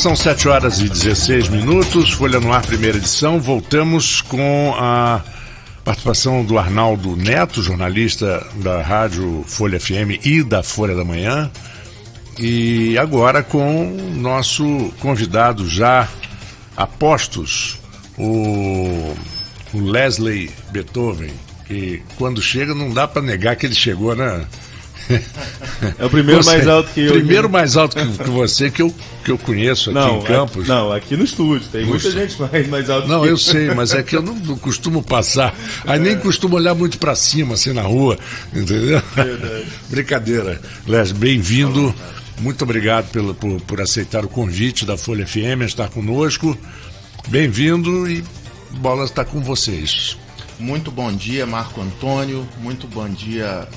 São 7h16, Folha no Ar, primeira edição. Voltamos com a participação do Arnaldo Neto, jornalista da Rádio Folha FM e da Folha da Manhã. E agora com o nosso convidado já a postos, o Leslie Beethoven, que quando chega não dá para negar que ele chegou, né? É o primeiro mais alto que eu. Primeiro mais alto que você, que eu conheço aqui em Campos. Aqui no estúdio. Tem muita gente mais alto que eu. Não, eu sei, mas é que eu não costumo passar. Aí nem costumo olhar muito para cima, assim, na rua. Entendeu? Verdade. Brincadeira. Leslie, bem-vindo. Muito obrigado por aceitar o convite da Folha FM a estar conosco. Bem-vindo e a bola está com vocês. Muito bom dia, Marco Antônio. Muito bom dia,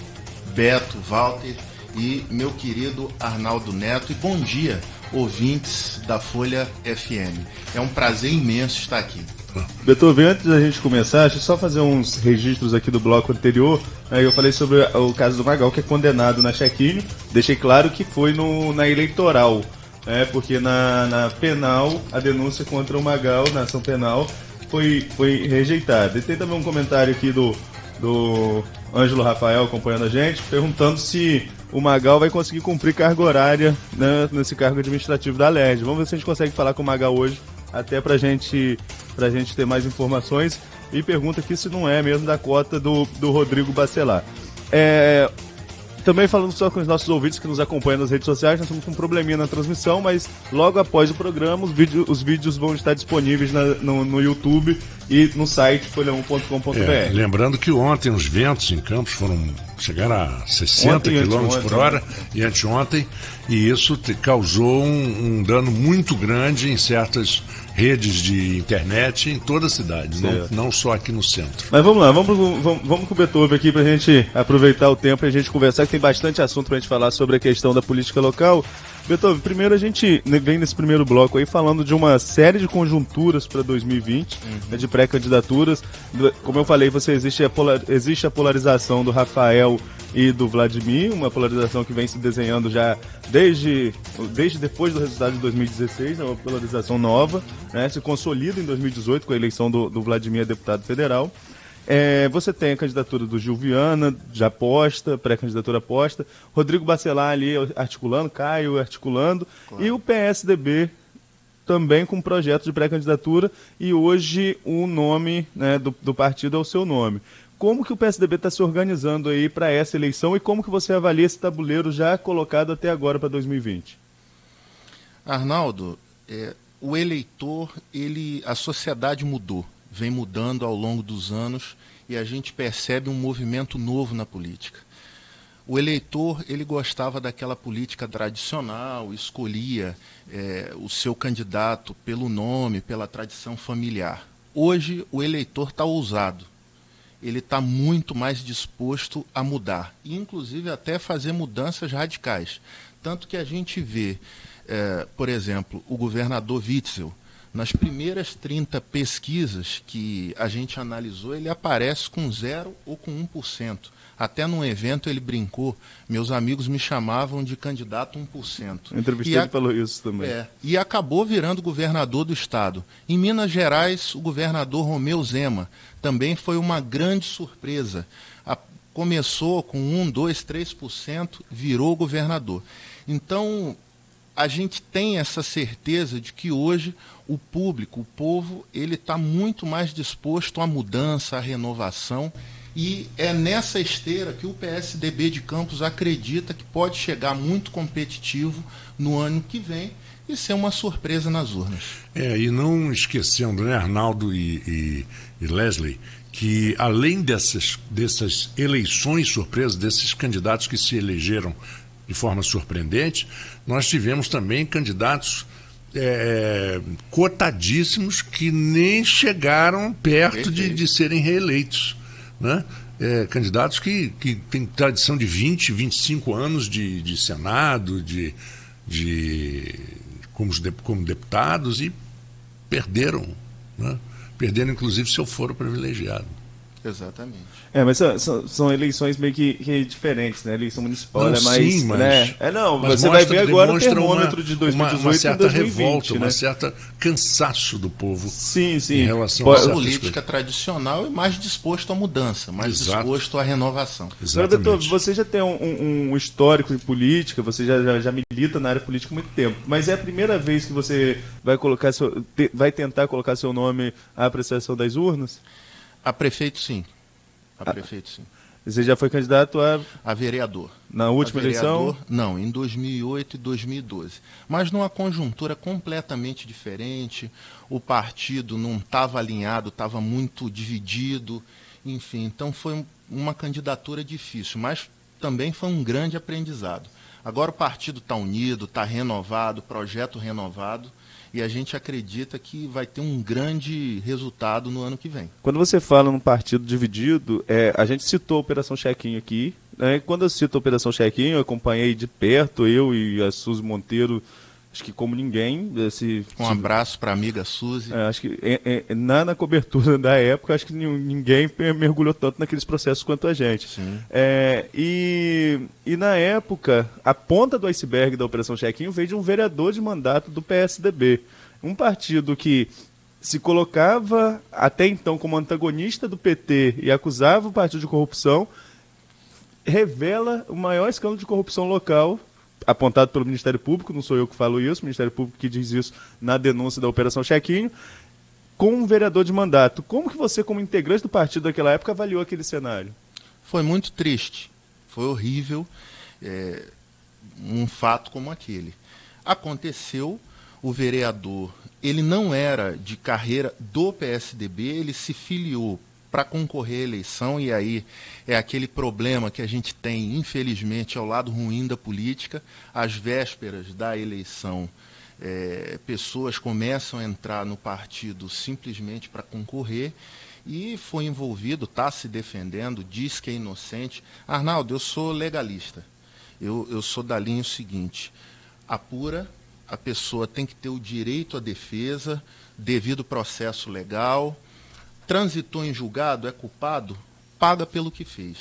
Beto, Walter e meu querido Arnaldo Neto. E bom dia, ouvintes da Folha FM. É um prazer imenso estar aqui. Beethoven, antes da gente começar, deixa eu só fazer uns registros aqui do bloco anterior. Eu falei sobre o caso do Magal, que é condenado na check-in. Deixei claro que foi na eleitoral, porque na penal, a denúncia contra o Magal, na ação penal, foi rejeitada. E tem também um comentário aqui do Ângelo Rafael acompanhando a gente, perguntando se o Magal vai conseguir cumprir carga horária, né, nesse cargo administrativo da LERJ. Vamos ver se a gente consegue falar com o Magal hoje, até pra gente ter mais informações. E pergunta aqui se não é mesmo da cota do Rodrigo Bacelar. Também falando só com os nossos ouvintes que nos acompanham nas redes sociais, nós estamos com um probleminha na transmissão, mas logo após o programa os vídeos vão estar disponíveis no YouTube e no site folha1.com.br. Lembrando que ontem os ventos em Campos chegaram a 60 km por hora e anteontem, e isso causou um dano muito grande em certas redes de internet em toda a cidade, não só aqui no centro. Mas vamos lá, vamos com o Beethoven aqui pra gente aproveitar o tempo e a gente conversar, que tem bastante assunto pra gente falar sobre a questão da política local. Beethoven, primeiro a gente vem nesse primeiro bloco aí falando de uma série de conjunturas para 2020, de pré-candidaturas. Como eu falei, existe a polarização do Rafael e do Vladimir, uma polarização que vem se desenhando já desde depois do resultado de 2016, é uma polarização nova, se consolida em 2018 com a eleição do Vladimir a deputado federal. Você tem a candidatura do Gil Viana, já posta, pré-candidatura posta, Rodrigo Bacelar ali articulando, Caio articulando, claro. E o PSDB também com projeto de pré-candidatura, e hoje o nome, do partido é o seu nome. Como que o PSDB está se organizando aí para essa eleição e como que você avalia esse tabuleiro já colocado até agora para 2020? Arnaldo, o eleitor, a sociedade mudou. Vem mudando ao longo dos anos e a gente percebe um movimento novo na política. O eleitor, ele gostava daquela política tradicional, escolhia o seu candidato pelo nome, pela tradição familiar. Hoje, o eleitor está ousado. Ele está muito mais disposto a mudar, e inclusive até fazer mudanças radicais. Tanto que a gente vê, por exemplo, o governador Witzel. Nas primeiras 30 pesquisas que a gente analisou, ele aparece com 0 ou com 1%. Até num evento ele brincou, meus amigos me chamavam de candidato 1%. Entrevistei ele falou isso também. E acabou virando governador do estado. Em Minas Gerais, o governador Romeu Zema também foi uma grande surpresa. Começou com 1, 2, 3%, virou governador. Então, a gente tem essa certeza de que hoje o público, o povo, ele está muito mais disposto à mudança, à renovação, e é nessa esteira que o PSDB de Campos acredita que pode chegar muito competitivo no ano que vem e ser uma surpresa nas urnas. E não esquecendo, Arnaldo e Leslie, que além dessas eleições surpresas, desses candidatos que se elegeram de forma surpreendente, nós tivemos também candidatos cotadíssimos que nem chegaram perto de serem reeleitos, né? Candidatos que têm tradição de 20, 25 anos de Senado, como deputados, e perderam, né? Perderam inclusive seu foro privilegiado. Exatamente. Mas são eleições meio que diferentes, né? Eleição municipal não, é mais... Sim, mas, né? mas você vai ver agora o termômetro de 2018 uma certa e 2020, revolta, né? uma certa cansaço do povo sim. em relação a a certas política coisas. tradicional e mais disposto à mudança, mais disposto à renovação. Agora, Beethoven, você já tem um histórico em política, você já milita na área política há muito tempo, mas é a primeira vez que você vai tentar colocar seu nome à apreciação das urnas? A prefeito, sim. Prefeito, sim. Você já foi candidato a vereador. Na última eleição? Não, em 2008 e 2012. Mas numa conjuntura completamente diferente. O partido não estava alinhado, estava muito dividido. Enfim, então foi uma candidatura difícil, mas também foi um grande aprendizado. Agora o partido está unido, está renovado, projeto renovado. E a gente acredita que vai ter um grande resultado no ano que vem. Quando você fala num partido dividido, a gente citou a Operação Chequinho aqui, né? Quando eu cito a Operação Chequinho, eu acompanhei de perto, eu e a Suzy Monteiro, acho que como ninguém. Um abraço para a amiga Suzy. Acho que na cobertura da época, acho que ninguém mergulhou tanto naqueles processos quanto a gente. Sim. E na época, a ponta do iceberg da Operação Chequinho veio de um vereador de mandato do PSDB. Um partido que se colocava até então como antagonista do PT e acusava o partido de corrupção, revela o maior escândalo de corrupção local apontado pelo Ministério Público, não sou eu que falo isso, o Ministério Público que diz isso na denúncia da Operação Chequinho, com um vereador de mandato. Como que você, como integrante do partido daquela época, avaliou aquele cenário? Foi muito triste, foi horrível, um fato como aquele. Aconteceu, o vereador, ele não era de carreira do PSDB, ele se filiou para concorrer à eleição, e aí é aquele problema que a gente tem, infelizmente, ao lado ruim da política. Às vésperas da eleição, pessoas começam a entrar no partido simplesmente para concorrer, e foi envolvido, está se defendendo, diz que é inocente. Arnaldo, eu sou legalista, eu sou da linha o seguinte: apura, a pessoa tem que ter o direito à defesa, devido processo legal. Transitou em julgado, é culpado, paga pelo que fez.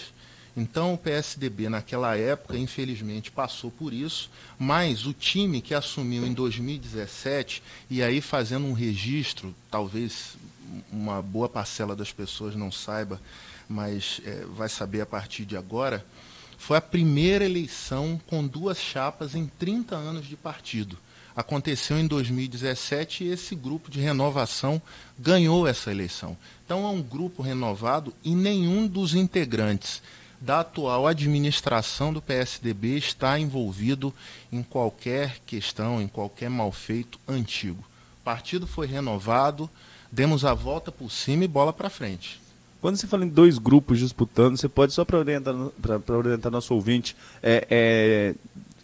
Então o PSDB naquela época, infelizmente, passou por isso, mas o time que assumiu em 2017, e aí fazendo um registro, talvez uma boa parcela das pessoas não saiba, mas vai saber a partir de agora, foi a primeira eleição com 2 chapas em 30 anos de partido. Aconteceu em 2017 e esse grupo de renovação ganhou essa eleição. Então é um grupo renovado e nenhum dos integrantes da atual administração do PSDB está envolvido em qualquer questão, em qualquer malfeito antigo. O partido foi renovado, demos a volta por cima e bola para frente. Quando você fala em 2 grupos disputando, você pode, só para orientar nosso ouvinte,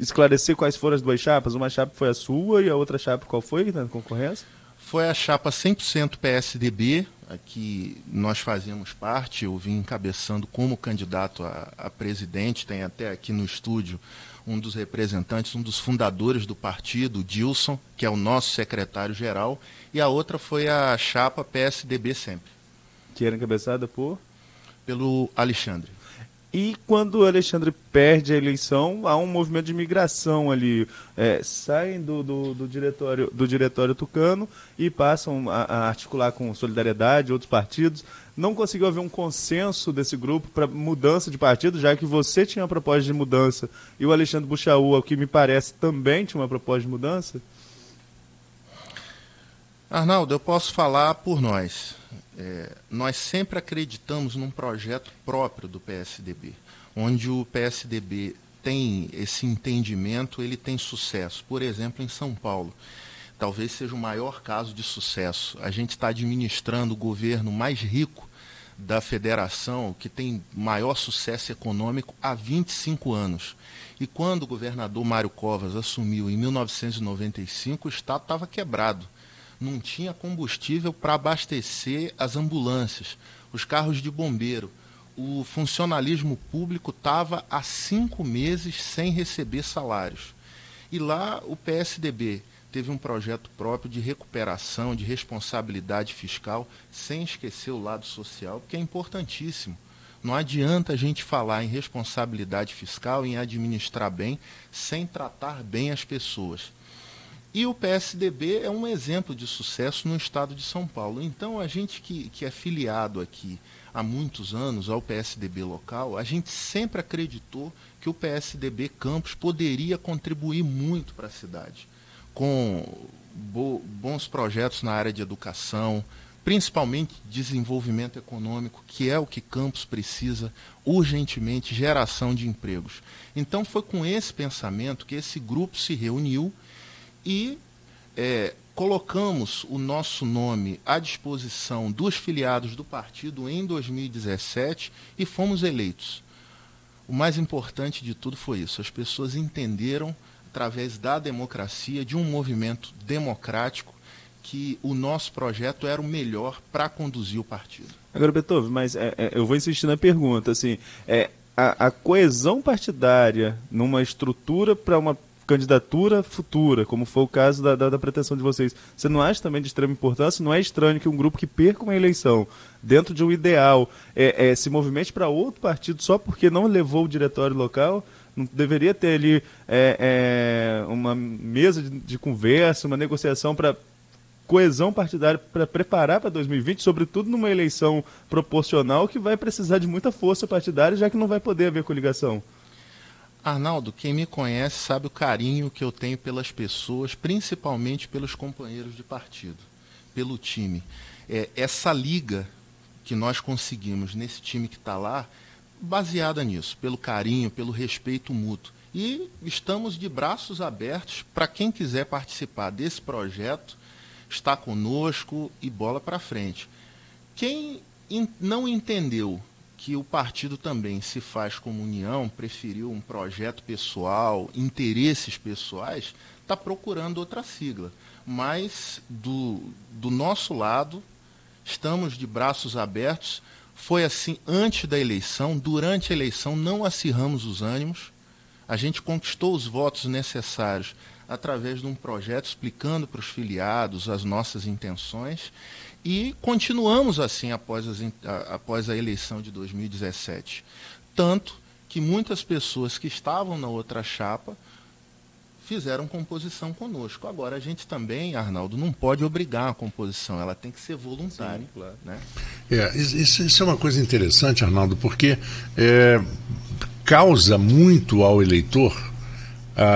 esclarecer quais foram as 2 chapas? Uma chapa foi a sua e a outra chapa qual foi na concorrência? Foi a chapa 100% PSDB, a que nós fazíamos parte. Eu vim encabeçando como candidato a presidente, tem até aqui no estúdio um dos representantes, um dos fundadores do partido, o Dilson, que é o nosso secretário-geral, e a outra foi a chapa PSDB Sempre. Que era encabeçada pelo Alexandre. E quando o Alexandre perde a eleição, há um movimento de migração ali. Saem do diretório tucano e passam a articular com Solidariedade, outros partidos. Não conseguiu haver um consenso desse grupo para mudança de partido, já que você tinha uma proposta de mudança e o Alexandre Buchaú, ao que me parece, também tinha uma proposta de mudança? Arnaldo, eu posso falar por nós. Nós sempre acreditamos num projeto próprio do PSDB, onde o PSDB tem esse entendimento, ele tem sucesso. Por exemplo, em São Paulo, talvez seja o maior caso de sucesso. A gente está administrando o governo mais rico da federação, que tem maior sucesso econômico há 25 anos. E quando o governador Mário Covas assumiu em 1995, o Estado estava quebrado. Não tinha combustível para abastecer as ambulâncias, os carros de bombeiro. O funcionalismo público estava há 5 meses sem receber salários. E lá o PSDB teve um projeto próprio de recuperação, de responsabilidade fiscal, sem esquecer o lado social, que é importantíssimo. Não adianta a gente falar em responsabilidade fiscal, em administrar bem, sem tratar bem as pessoas. E o PSDB é um exemplo de sucesso no estado de São Paulo. Então, a gente que é filiado aqui há muitos anos ao PSDB local, a gente sempre acreditou que o PSDB Campos poderia contribuir muito para a cidade, com bons projetos na área de educação, principalmente desenvolvimento econômico, que é o que Campos precisa urgentemente, geração de empregos. Então foi com esse pensamento que esse grupo se reuniu e colocamos o nosso nome à disposição dos filiados do partido em 2017 e fomos eleitos. O mais importante de tudo foi isso, as pessoas entenderam, através da democracia, de um movimento democrático, que o nosso projeto era o melhor para conduzir o partido. Agora, Beethoven, mas eu vou insistir na pergunta, assim, a coesão partidária numa estrutura para uma candidatura futura, como foi o caso da pretensão de vocês, você não acha também de extrema importância? Não é estranho que um grupo que perca uma eleição dentro de um ideal se movimente para outro partido só porque não levou o diretório local? Não deveria ter ali uma mesa de conversa, uma negociação para coesão partidária, para preparar para 2020, sobretudo numa eleição proporcional que vai precisar de muita força partidária, já que não vai poder haver coligação? Arnaldo, quem me conhece sabe o carinho que eu tenho pelas pessoas, principalmente pelos companheiros de partido, pelo time. Essa liga que nós conseguimos nesse time que está lá, baseada nisso, pelo carinho, pelo respeito mútuo. E estamos de braços abertos para quem quiser participar desse projeto, está conosco e bola para frente. Quem não entendeu que o partido também se faz como união, preferiu um projeto pessoal, interesses pessoais, está procurando outra sigla. Mas, do nosso lado, estamos de braços abertos. Foi assim antes da eleição, durante a eleição não acirramos os ânimos, a gente conquistou os votos necessários através de um projeto explicando para os filiados as nossas intenções e continuamos assim após a eleição de 2017. Tanto que muitas pessoas que estavam na outra chapa fizeram composição conosco. Agora, a gente também, Arnaldo, não pode obrigar a composição, ela tem que ser voluntária. Sim, claro. Né? Isso é uma coisa interessante, Arnaldo, porque causa muito ao eleitor,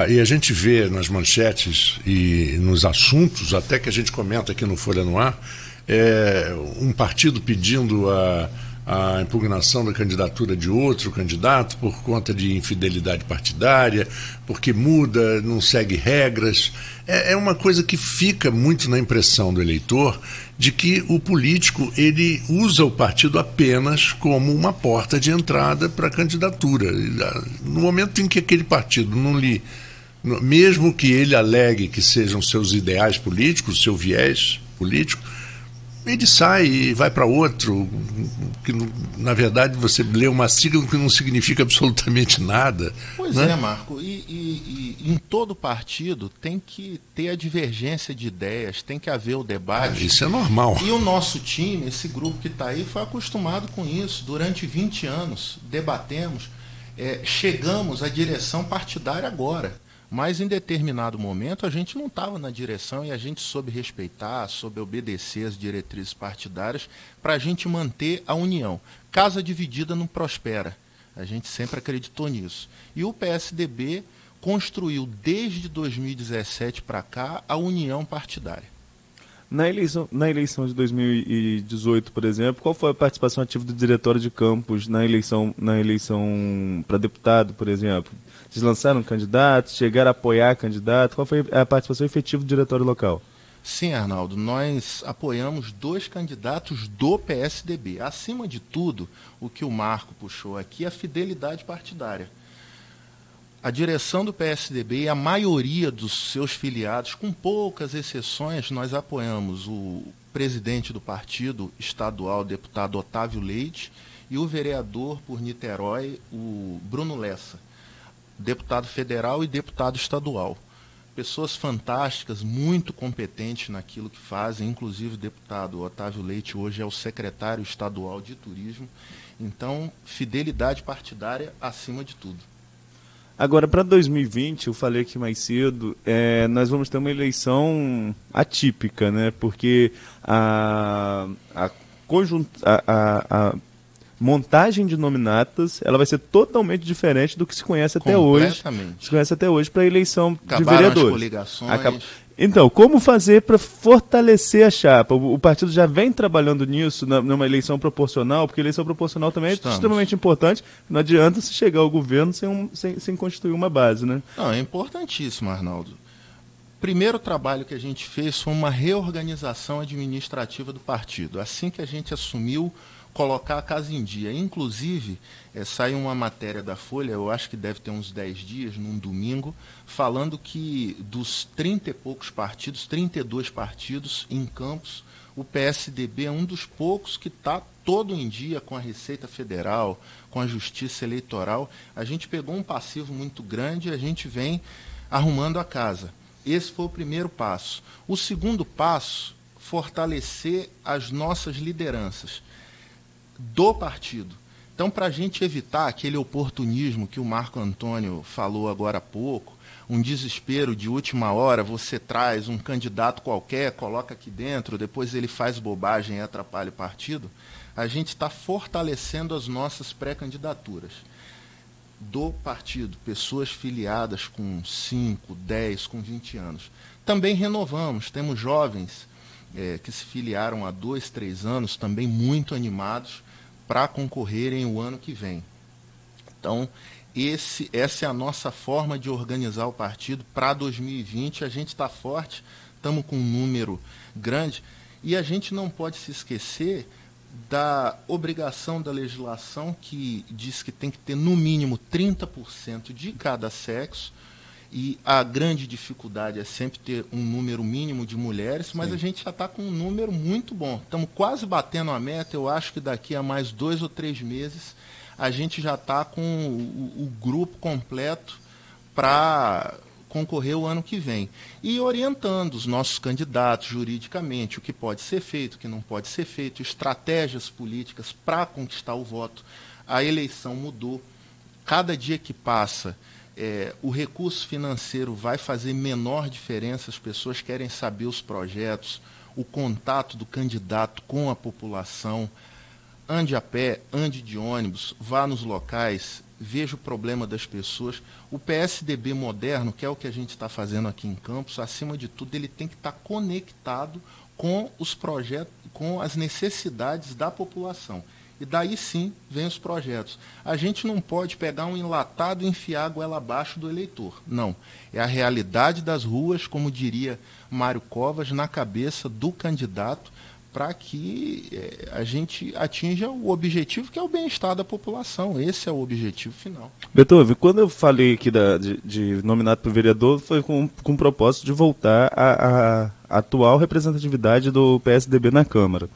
e a gente vê nas manchetes e nos assuntos, até que a gente comenta aqui no Folha no Ar, um partido pedindo a impugnação da candidatura de outro candidato por conta de infidelidade partidária, porque muda, não segue regras. É uma coisa que fica muito na impressão do eleitor de que o político ele usa o partido apenas como uma porta de entrada para a candidatura. No momento em que aquele partido não lhe... mesmo que ele alegue que sejam seus ideais políticos, seu viés político, ele sai e vai para outro, que na verdade você lê uma sigla que não significa absolutamente nada. Pois né? Marco, e em todo partido tem que ter a divergência de ideias, tem que haver o debate. Isso é normal. E o nosso time, esse grupo que está aí, foi acostumado com isso. Durante 20 anos, debatemos, chegamos à direção partidária agora. Mas em determinado momento a gente não estava na direção e a gente soube respeitar, soube obedecer as diretrizes partidárias para a gente manter a união. Casa dividida não prospera. A gente sempre acreditou nisso. E o PSDB construiu desde 2017 para cá a união partidária. Na eleição de 2018, por exemplo, qual foi a participação ativa do diretório de Campos na eleição para deputado, por exemplo? Vocês lançaram candidatos, chegaram a apoiar candidato? Qual foi a participação efetiva do diretório local? Sim, Arnaldo, nós apoiamos 2 candidatos do PSDB. Acima de tudo, o que o Marco puxou aqui é a fidelidade partidária. A direção do PSDB e a maioria dos seus filiados, com poucas exceções, nós apoiamos o presidente do partido estadual, deputado Otávio Leite, e o vereador por Niterói, o Bruno Lessa, deputado federal e deputado estadual. pessoas fantásticas, muito competentes naquilo que fazem, inclusive o deputado Otávio Leite hoje é o secretário estadual de turismo. Então, fidelidade partidária acima de tudo. Agora, para 2020, eu falei aqui mais cedo, nós vamos ter uma eleição atípica, né? Porque a montagem de nominatas ela vai ser totalmente diferente do que se conhece até hoje. Se conhece até hoje para a eleição de vereadores. As coligações. Então, como fazer para fortalecer a chapa? O partido já vem trabalhando nisso numa eleição proporcional, porque eleição proporcional também é extremamente importante. Não adianta se chegar ao governo sem constituir uma base, né? Não, é importantíssimo, Arnaldo. Primeiro trabalho que a gente fez foi uma reorganização administrativa do partido. Assim que a gente assumiu, colocar a casa em dia. Inclusive, saiu uma matéria da Folha, eu acho que deve ter uns 10 dias, num domingo, falando que dos 30 e poucos partidos, 32 partidos em Campos, o PSDB é um dos poucos que está todo em dia com a Receita Federal, com a Justiça Eleitoral. A gente pegou um passivo muito grande e a gente vem arrumando a casa. Esse foi o primeiro passo. O segundo passo, fortalecer as nossas lideranças do partido. Então, para a gente evitar aquele oportunismo que o Marco Antônio falou agora há pouco, um desespero de última hora, você traz um candidato qualquer, coloca aqui dentro, depois ele faz bobagem e atrapalha o partido, a gente está fortalecendo as nossas pré-candidaturas do partido, pessoas filiadas com 5, 10, com 20 anos. Também renovamos, temos jovens que se filiaram há 2, 3 anos, também muito animados, para concorrerem o ano que vem. Então, essa é a nossa forma de organizar o partido para 2020. A gente está forte, estamos com um número grande e a gente não pode se esquecer da obrigação da legislação que diz que tem que ter no mínimo 30% de cada sexo. E a grande dificuldade é sempre ter um número mínimo de mulheres, mas a gente já está com um número muito bom. Estamos quase batendo a meta, eu acho que daqui a mais 2 ou 3 meses a gente já está com o grupo completo para concorrer o ano que vem. E orientando os nossos candidatos juridicamente, o que pode ser feito, o que não pode ser feito, estratégias políticas para conquistar o voto. A eleição mudou. Cada dia que passa, o recurso financeiro vai fazer menor diferença, as pessoas querem saber os projetos, o contato do candidato com a população, ande a pé, ande de ônibus, vá nos locais, veja o problema das pessoas. O PSDB moderno, que é o que a gente está fazendo aqui em Campos, acima de tudo, ele tem que estar conectado com os projetos, com as necessidades da população. E daí sim vem os projetos. A gente não pode pegar um enlatado e enfiar a goela abaixo do eleitor. Não. É a realidade das ruas, como diria Mário Covas, na cabeça do candidato, para que a gente atinja o objetivo, que é o bem-estar da população. Esse é o objetivo final. Beethoven, quando eu falei aqui de nominado para vereador, foi com o propósito de voltar à atual representatividade do PSDB na Câmara.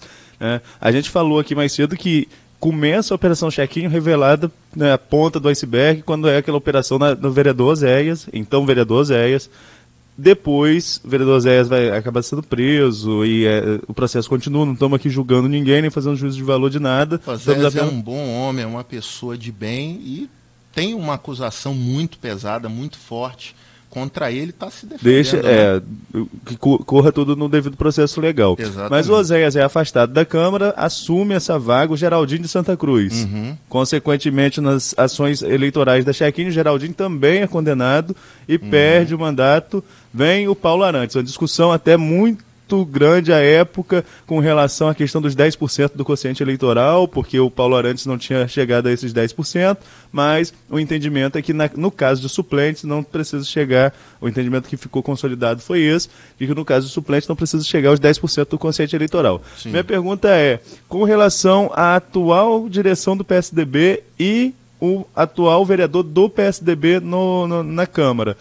A gente falou aqui mais cedo que começa a Operação Chequinho revelada na ponta do iceberg, quando é aquela operação no vereador Oséias, então vereador Oséias. Depois, o vereador Oséias vai acabar sendo preso e o processo continua, não estamos aqui julgando ninguém, nem fazendo juízo de valor de nada. Oséias é um bom homem, é uma pessoa de bem e tem uma acusação muito pesada, muito forte contra ele, está se defendendo. Que corra tudo no devido processo legal. Exatamente. Mas o Oséias é afastado da Câmara, assume essa vaga o Geraldinho de Santa Cruz. Consequentemente, nas ações eleitorais da Chequinho, o Geraldinho também é condenado e perde o mandato. Vem o Paulo Arantes. Uma discussão até muito grande à época com relação à questão dos 10% do quociente eleitoral, porque o Paulo Arantes não tinha chegado a esses 10%, mas o entendimento é que no caso de suplentes não precisa chegar, o entendimento que ficou consolidado foi esse, que no caso de suplentes não precisa chegar aos 10% do quociente eleitoral. Sim. Minha pergunta é, com relação à atual direção do PSDB e o atual vereador do PSDB na Câmara,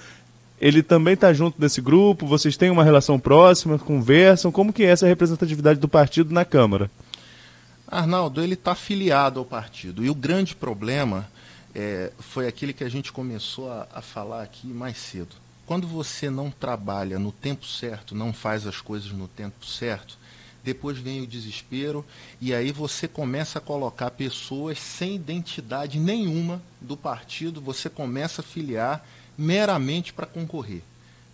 ele também está junto desse grupo? Vocês têm uma relação próxima, conversam? Como que é essa representatividade do partido na Câmara? Arnaldo, ele está filiado ao partido. E o grande problema foi aquele que a gente começou a falar aqui mais cedo. quando você não trabalha no tempo certo, não faz as coisas no tempo certo, depois vem o desespero e aí você começa a colocar pessoas sem identidade nenhuma do partido, você começa a filiar meramente para concorrer.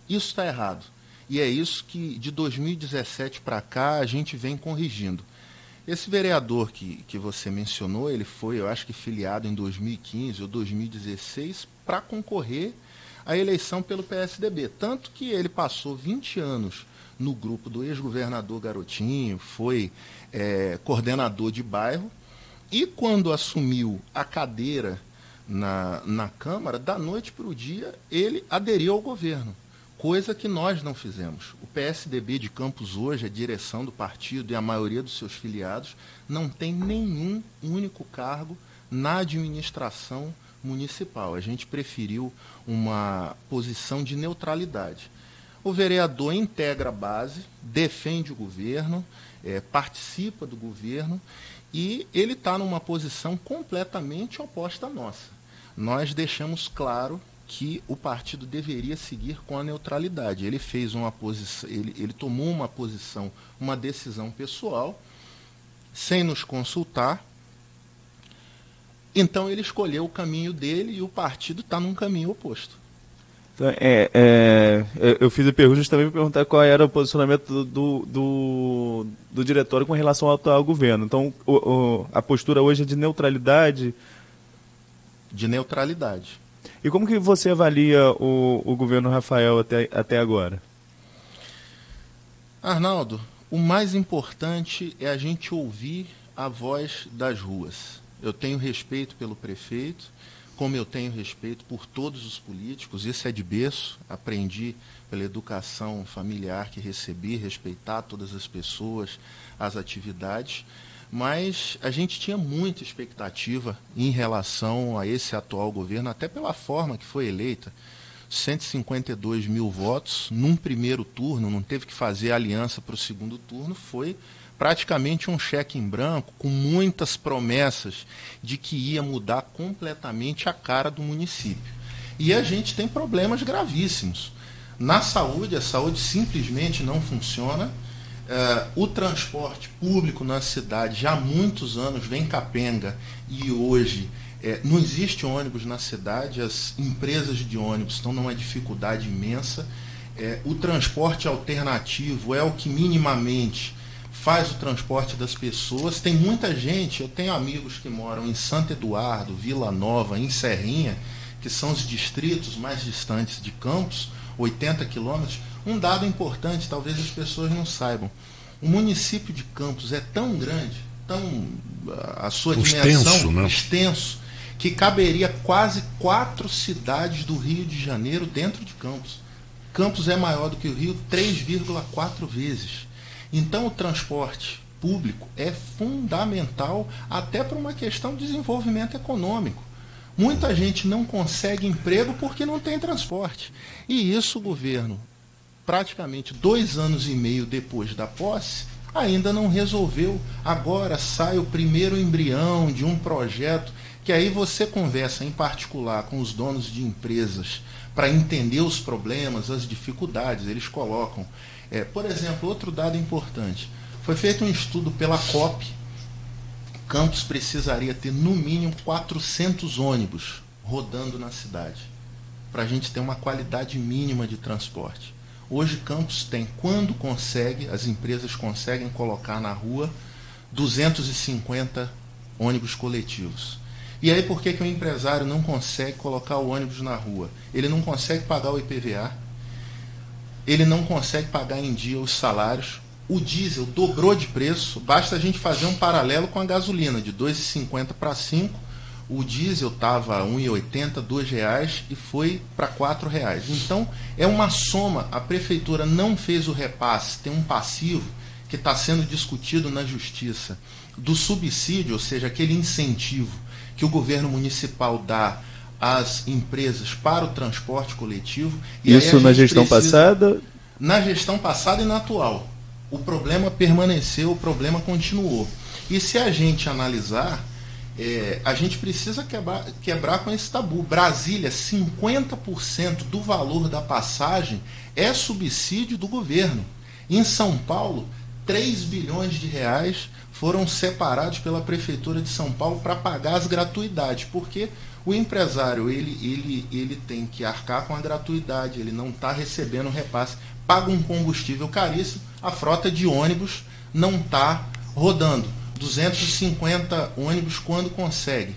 Isso está errado. E é isso que de 2017 para cá a gente vem corrigindo. Esse vereador que você mencionou, ele foi, eu acho que filiado em 2015 ou 2016 para concorrer à eleição pelo PSDB. Tanto que ele passou 20 anos no grupo do ex-governador Garotinho, foi coordenador de bairro, e quando assumiu a cadeira na Câmara, da noite para o dia, ele aderiu ao governo, coisa que nós não fizemos. O PSDB de Campos hoje, a direção do partido e a maioria dos seus filiados, não tem nenhum único cargo na administração municipal. A gente preferiu uma posição de neutralidade. O vereador integra a base, defende o governo, participa do governo e ele está numa posição completamente oposta à nossa. Nós deixamos claro que o partido deveria seguir com a neutralidade. Ele fez uma posição, ele tomou uma posição, uma decisão pessoal, sem nos consultar. Então ele escolheu o caminho dele e o partido está num caminho oposto. Então, eu fiz a pergunta justamente para perguntar qual era o posicionamento do diretório com relação ao atual governo. Então, a postura hoje é de neutralidade? De neutralidade. E como que você avalia o governo Rafael até agora? Arnaldo, o mais importante é a gente ouvir a voz das ruas. Eu tenho respeito pelo prefeito, como eu tenho respeito por todos os políticos, isso é de berço, aprendi pela educação familiar que recebi, respeitar todas as pessoas, as atividades, mas a gente tinha muita expectativa em relação a esse atual governo, até pela forma que foi eleita. 152 mil votos num primeiro turno, não teve que fazer aliança para o segundo turno, foi praticamente um cheque em branco, com muitas promessas de que ia mudar completamente a cara do município. E a gente tem problemas gravíssimos. Na saúde, a saúde simplesmente não funciona. O transporte público na cidade já há muitos anos vem capenga e hoje não existe ônibus na cidade, as empresas de ônibus estão numa dificuldade imensa. O transporte alternativo é o que minimamente faz o transporte das pessoas. Tem muita gente, eu tenho amigos que moram em Santo Eduardo, Vila Nova, em Serrinha, que são os distritos mais distantes de Campos, 80 quilômetros. Um dado importante, talvez as pessoas não saibam, o município de Campos é tão grande, a sua dimensão extenso, que caberia quase 4 cidades do Rio de Janeiro dentro de Campos. Campos é maior do que o Rio 3,4 vezes. Então o transporte público é fundamental até para uma questão de desenvolvimento econômico. Muita gente não consegue emprego porque não tem transporte. E isso o governo, praticamente 2 anos e meio depois da posse, ainda não resolveu. Agora sai o primeiro embrião de um projeto que aí você conversa em particular com os donos de empresas para entender os problemas, as dificuldades. Eles colocam, por exemplo, outro dado importante, foi feito um estudo pela COP. Campos precisaria ter no mínimo 400 ônibus rodando na cidade para a gente ter uma qualidade mínima de transporte. Hoje Campos tem, quando consegue, as empresas conseguem colocar na rua 250 ônibus coletivos. E aí por que o empresário não consegue colocar o ônibus na rua? Ele não consegue pagar o IPVA, ele não consegue pagar em dia os salários, o diesel dobrou de preço, basta a gente fazer um paralelo com a gasolina, de R$ 2,50 para 5, o diesel estava R$ 1,80, R$ 2,00 e foi para R$ 4,00. Então é uma soma, a prefeitura não fez o repasse, tem um passivo que está sendo discutido na justiça, do subsídio, ou seja, aquele incentivo que o governo municipal dá às empresas para o transporte coletivo. E isso na gestão passada? Na gestão passada e na atual. O problema permaneceu, o problema continuou. E se a gente analisar, A gente precisa quebrar com esse tabu. Brasília, 50% do valor da passagem é subsídio do governo. Em São Paulo, 3 bilhões de reais foram separados pela Prefeitura de São Paulo para pagar as gratuidades, porque o empresário ele tem que arcar com a gratuidade, ele não está recebendo repasse, paga um combustível caríssimo, a frota de ônibus não está rodando. 250 ônibus quando consegue.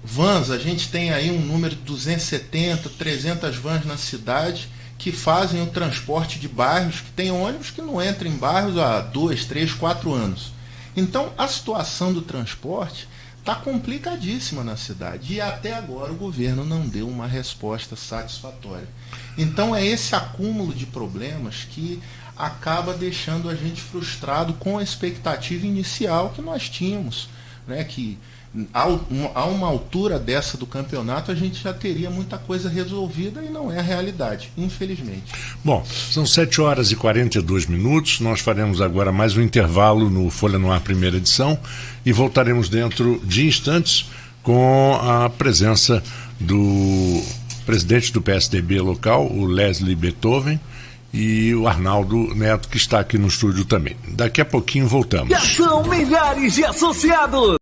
Vans, a gente tem aí um número de 270, 300 vans na cidade que fazem o transporte de bairros, que tem ônibus que não entram em bairros há 2, 3, 4 anos. Então, a situação do transporte está complicadíssima na cidade e até agora o governo não deu uma resposta satisfatória. Então, é esse acúmulo de problemas que acaba deixando a gente frustrado com a expectativa inicial que nós tínhamos, né? Que a uma altura dessa do campeonato a gente já teria muita coisa resolvida e não é a realidade, infelizmente. Bom, são 7h42, nós faremos agora mais um intervalo no Folha no Ar primeira edição e voltaremos dentro de instantes com a presença do presidente do PSDB local, o Leslie Beethoven, e o Arnaldo Neto, que está aqui no estúdio também. Daqui a pouquinho voltamos. Já são milhares de associados.